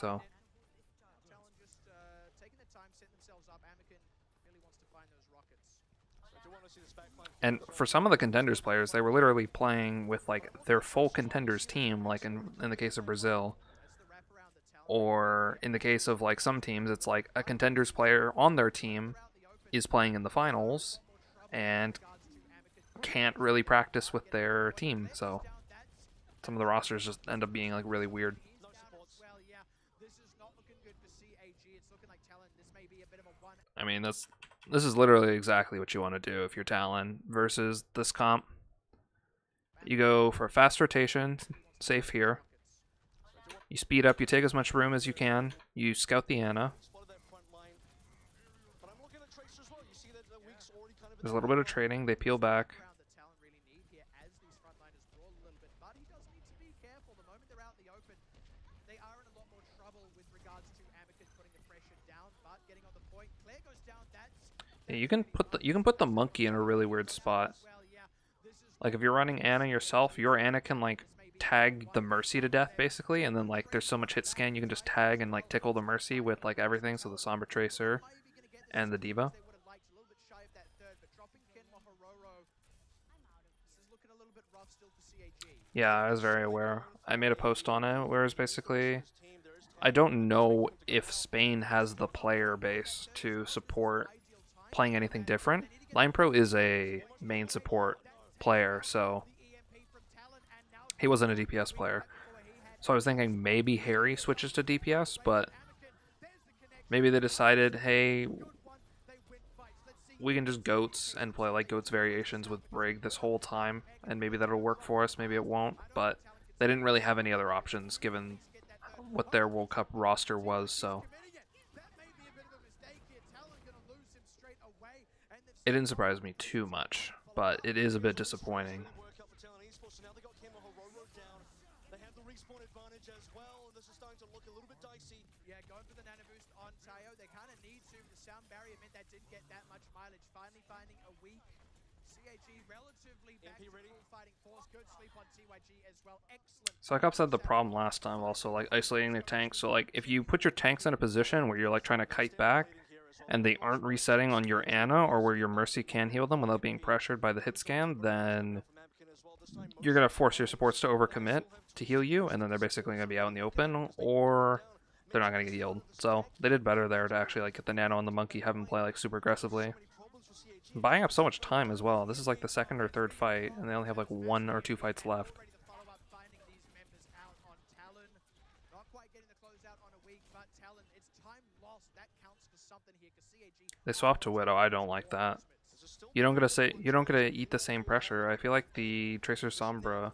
So. And for some of the contenders players, they were literally playing with like their full contenders team, like in the case of Brazil, or in the case of like some teams, it's like a contenders player on their team is playing in the finals and can't really practice with their team. So some of the rosters just end up being like really weird. I mean, this is literally exactly what you want to do if you're Talon versus this comp. You go for fast rotation, safe here. You speed up, you take as much room as you can. You scout the Ana. There's a little bit of trading, they peel back. Yeah, you can put the monkey in a really weird spot. Like if you're running Ana yourself, your Ana can like tag the Mercy to death basically, and then like there's so much hit scan you can just tag and like tickle the Mercy with like everything, so the Sombra Tracer and the D.Va. Yeah, I was very aware. I made a post on it where it's basically I don't know if Spain has the player base to support playing anything different. Line Pro is a main support player, so he wasn't a DPS player. So I was thinking maybe Harry switches to DPS, but maybe they decided, hey, we can just goats and play like goats variations with Brig this whole time, and maybe that'll work for us, maybe it won't, but they didn't really have any other options given what their World Cup roster was, so it didn't surprise me too much, but it is a bit disappointing. Yeah, going for the nano boost on Tayo. They kind of need to. The sound barrier meant that didn't get that much mileage. Finally finding a weak CAG relatively back to full fighting force. Good sleep on TYG as well. Excellent. Cyclops had the problem last time also, like isolating their tanks. So like if you put your tanks in a position where you're like trying to kite back and they aren't resetting on your Ana or where your Mercy can heal them without being pressured by the hit scan, then you're going to force your supports to overcommit to heal you, and then they're basically going to be out in the open, or they're not going to get healed. So they did better there to actually like get the nano on the monkey, have him play like super aggressively. Buying up so much time as well. This is like the second or third fight, and they only have like 1 or 2 fights left. They swapped to Widow. I don't like that. You don't get to eat the same pressure. I feel like the Tracer Sombra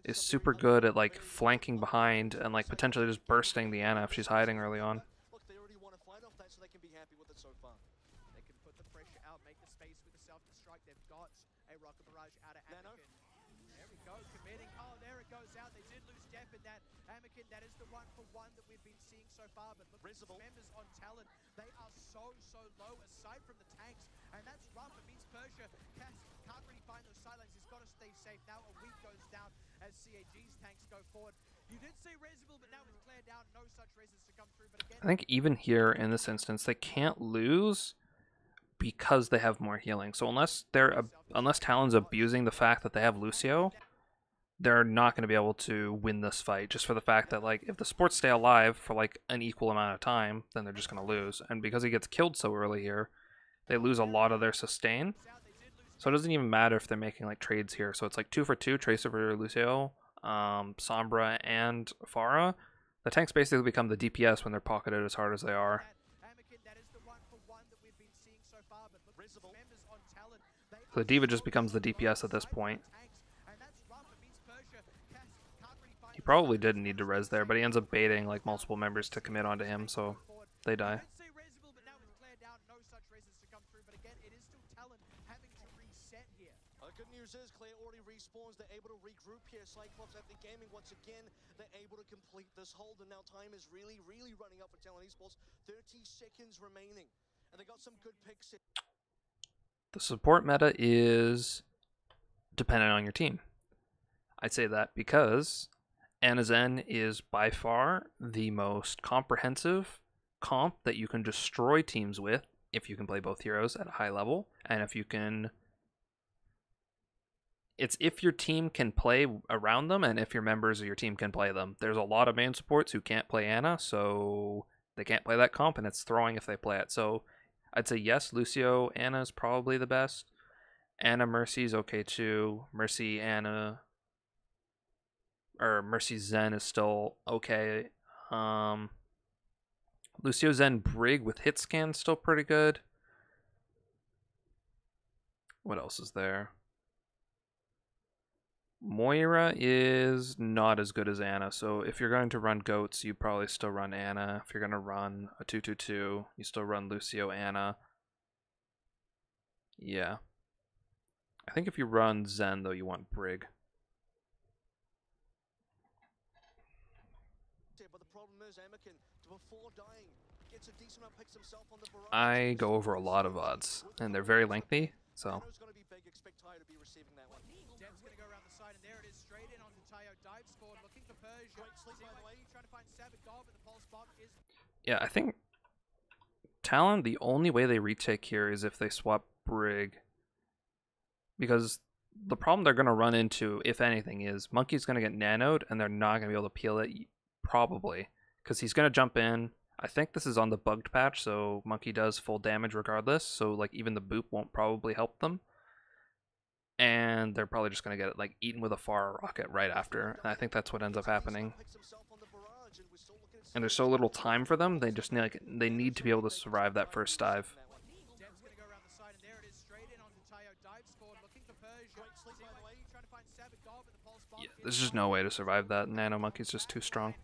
is super good at like flanking behind and like potentially just bursting the Ana if she's hiding early on. That is the 1-for-1 that we've been seeing so far, but look at the members on Talon. They are so low aside from the tanks, and that's rough. It means Persia can't really find those sidelines. He's got to stay safe. Now a week goes down as CAG's tanks go forward. You did see Reservoir, but now it's cleared down. No such reses to come through. But again, I think even here in this instance, they can't lose because they have more healing. So unless Talon's abusing the fact that they have Lucio, they're not going to be able to win this fight just for the fact that like if the sports stay alive for like an equal amount of time, then they're just going to lose. And because he gets killed so early here, they lose a lot of their sustain. So it doesn't even matter if they're making like trades here. So it's like 2 for 2, Tracer for Lucio, Sombra and Pharah. The tanks basically become the DPS when they're pocketed as hard as they are. So the D.Va just becomes the DPS at this point. He probably didn't need to res there, but he ends up baiting like multiple members to commit onto him, so they die. Good news is Claire already respawns. They're able to regroup here. Cyclops at the gaming once again. They're able to complete this hold, and now time is really running up for Talon Esports. 30 seconds remaining, and they got some good picks. The support meta is dependent on your team. I'd say that because Ana Zen is by far the most comprehensive comp that you can destroy teams with if you can play both heroes at a high level, and if you can... It's if your team can play around them, and if your members of your team can play them. There's a lot of main supports who can't play Ana, so they can't play that comp, and it's throwing if they play it. So I'd say yes, Lucio, Ana is probably the best. Ana Mercy's okay too. Mercy Ana, or Mercy Zen is still okay. Lucio Zen Brig with hit scan still pretty good. What else is there? Moira is not as good as Ana, so if you're going to run goats, you probably still run Ana. If you're going to run a 2-2-2, you still run Lucio Ana. Yeah. I think if you run Zen, though, you want Brig. I go over a lot of odds, and they're very lengthy, so... Yeah, I think Talon, the only way they retake here is if they swap Brig. Because the problem they're going to run into, if anything, is Monkey's going to get nanoed, and they're not going to be able to peel it, probably. Because he's going to jump in. I think this is on the bugged patch, so Monkey does full damage regardless, so like even the boop won't probably help them. And they're probably just going to get it like eaten with a far rocket right after, and I think that's what ends up happening. And there's so little time for them, they just they need to be able to survive that first dive. Yeah, there's just no way to survive that. Nano Monkey's just too strong.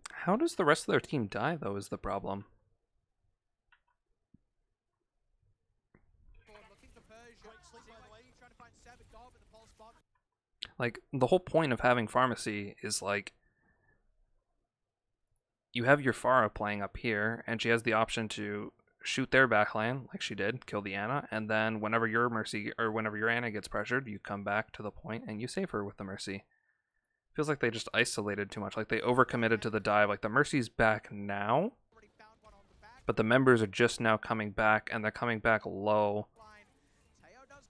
How does the rest of their team die, though, is the problem. Like, the whole point of having Pharmacy is, like, you have your Pharah playing up here, and she has the option to shoot their backline, like she did, kill the Ana, and then whenever your Mercy, or whenever your Ana gets pressured, you come back to the point and you save her with the Mercy. Feels like they just isolated too much, like they overcommitted to the dive. Like the Mercy's back now, but the members are just now coming back, and they're coming back low,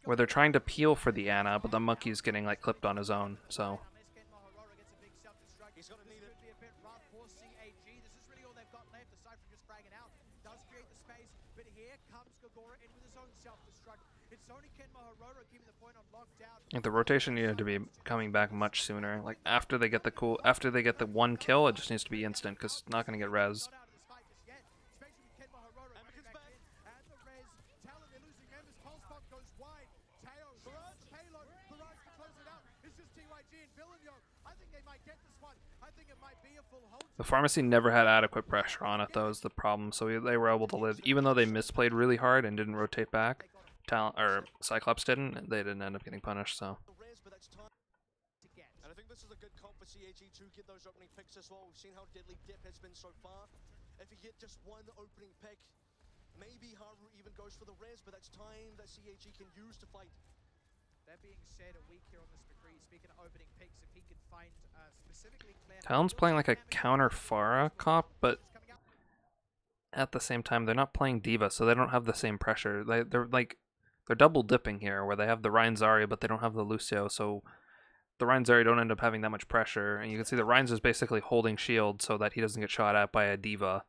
where they're trying to peel for the Ana, but the Monkey's getting like clipped on his own, so... Like the rotation needed to be coming back much sooner. Like after they get the one kill, it just needs to be instant because it's not going to get res. The Pharmacy never had adequate pressure on it, though, is the problem. So they were able to live, even though they misplayed really hard and didn't rotate back. Cyclops didn't. They didn't end up getting punished. So. And I think this is a good comp for CAG to get those opening picks as well. We've seen how deadly Dip has been so far. If you get just one opening pick, maybe Haru even goes for the res, but that's time that CAG can use to fight. That being said, a week here on this McCree, speaking of opening picks, if he could find specifically Talon's playing like a counter Pharah comp, but at the same time they're not playing Diva, so they don't have the same pressure. They're double dipping here, where they have the Rein Zarya, but they don't have the Lucio, so the Rein Zarya don't end up having that much pressure. And you can see that Rein's is basically holding shield so that he doesn't get shot at by a Diva.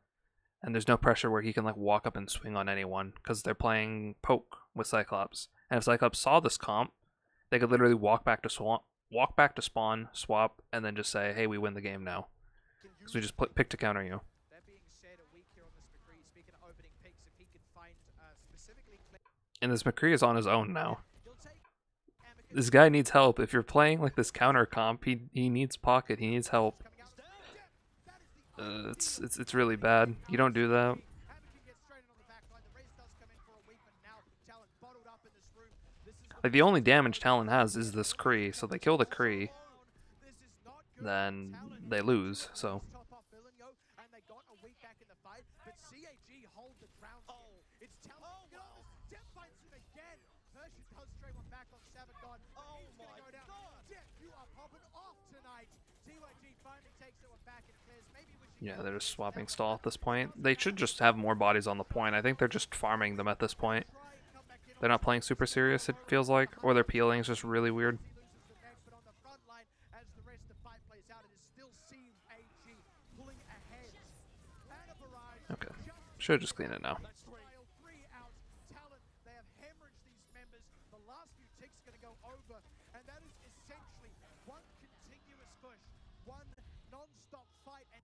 And there's no pressure where he can like walk up and swing on anyone, because they're playing poke with Cyclops. And if Cyclops saw this comp, they could literally walk back to spawn, swap, and then just say, hey, we win the game now. Because we just pick to counter you. And this McCree is on his own now. This guy needs help. If you're playing like this counter comp, he needs pocket. He needs help. It's really bad. You don't do that. Like the only damage Talon has is this Kree, so they kill the Kree, then they lose. So. CAG hold the ground here. It's Talon. wow. Death finds him again. Persia does trade one back on Savagod. Oh He's gonna my go down. God. Death, you are popping off tonight. TYG finally takes that one back and clears. Maybe we should Yeah, they're just swapping stall at this point. They should just have more bodies on the point. I think they're just farming them at this point. try and come back in on They're not playing super serious, it feels like, or their peeling is just really weird. He loses the next, but on the front line, as the rest of the fight plays out, it is still CAG pulling ahead. And a barrage. Okay, should just clean it now. That's three. Three out. Talon, they have hemorrhaged these members. The last few ticks are going to go over, and that is essentially one continuous push, one non-stop fight. And